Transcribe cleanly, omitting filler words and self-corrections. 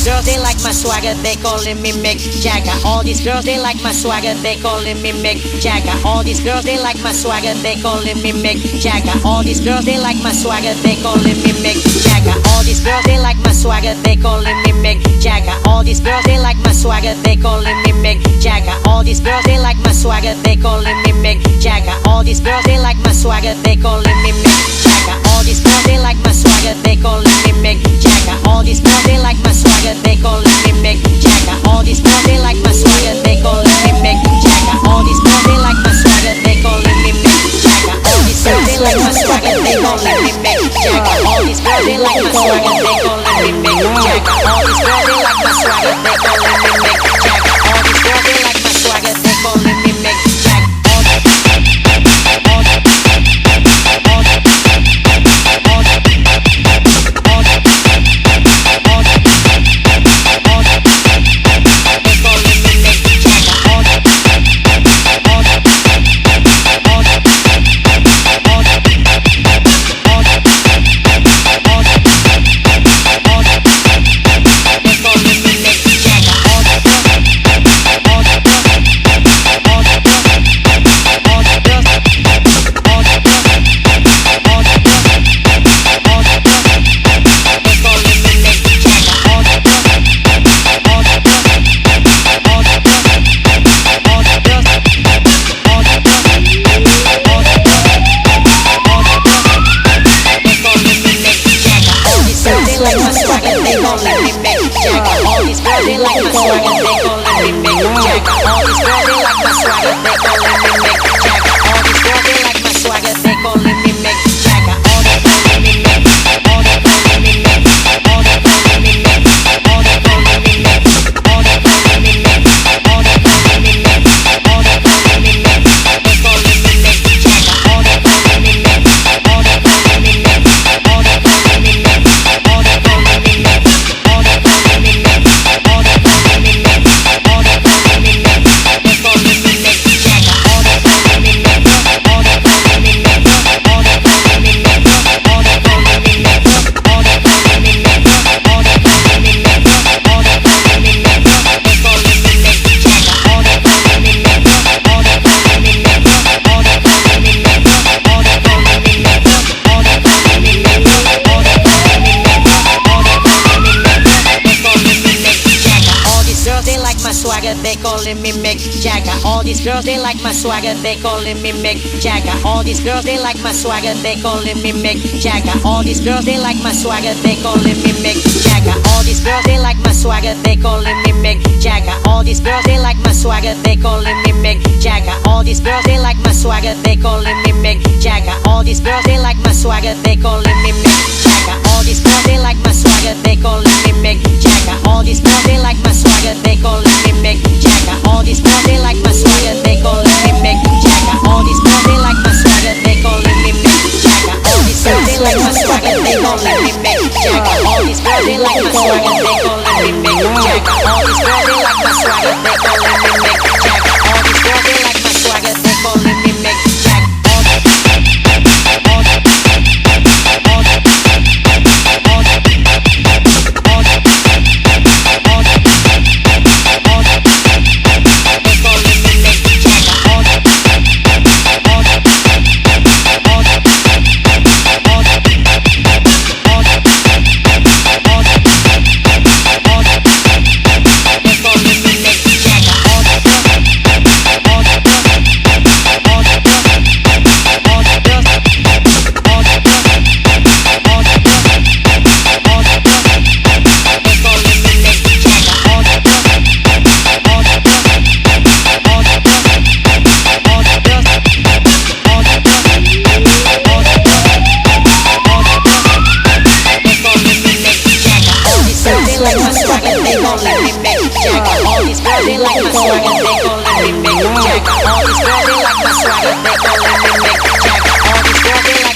these girls they like my swagger, they calling me Mick Jagger. All these girls they like my swagger, they calling me Mick Jagger. All these girls they like my swagger, they calling me Mick Jagger. All these girls they like my swagger, they calling me Mick Jagger. All these girls they like my swagger, they calling me Mick Jagger. All these girls they like my swagger, they calling me Mick Jagger. All these girls they like my swagger, they calling me Mick Jagger. All these girls they like my swagger, they calling me Mick Jagger. All these girls they like my swagger, they calling me Mick Jagger. All these girls they like my swagger, they calling me Mick Jagger. All these girls they like my swagger, they calling me Mick Jagger. All these girls they like my swagger, they calling me Mick Jagger. All these girls they like my swagger, they calling me Mick Jagger. All these girls they like my swagger, they calling me Mick Jagger. All these girls they like my swagger, they calling me Mick Jagger. All these girls they like my swagger, they calling me Mick Jagger. They like my swagger, they calling me Mick Jagger. All these girls they like my swagger, they calling me Mick Jagger. All these girls they like my swagger, they calling me Mick Jagger. All they calling me Mick, all they calling me Mick, all they calling me Mick, all they calling me Mick, all they calling me Mick, all they calling me Mick, all they calling me Mick, they calling me Mick Jagger. All they calling me Mick, all they calling me Mick, all they calling me Mick, all they calling me Mick, all they calling me Mick. They calling me Mick Jagger. All these girls they like my swagger, they calling me Mick Jagger. All these girls they like my swagger, they calling me Mick Jagger. All these girls they like my swagger, they calling me Mick Jagger. All these girls they like my swagger, they calling me Mick Jagger. All these girls they like my swagger, they calling me Mick Jagger. All these girls they like my swagger, they calling me Mick Jagger. All these girls they like my swagger, they calling me Mick Jagger. All these girls they like my swagger, they calling me Mick Jagger. All these girls they like my swagger, they calling me Mick Jagger. All these girls they like my swagger, they calling me Mick Jagger. All these girls they like my swagger, they calling me Mick Jagger. All these girls they like my swagger, they calling me Mick Jagger. All these girls they like my swagger, they calling me Mick Jagger. All these girls they like my swagger, they calling me Mick Jagger. All these girls they like my swagger, they calling me Mick Jagger. They like my swagger, they calling me Mick Jagger. All these girls they like my swagger, they calling me Mick Jagger. All these girls they like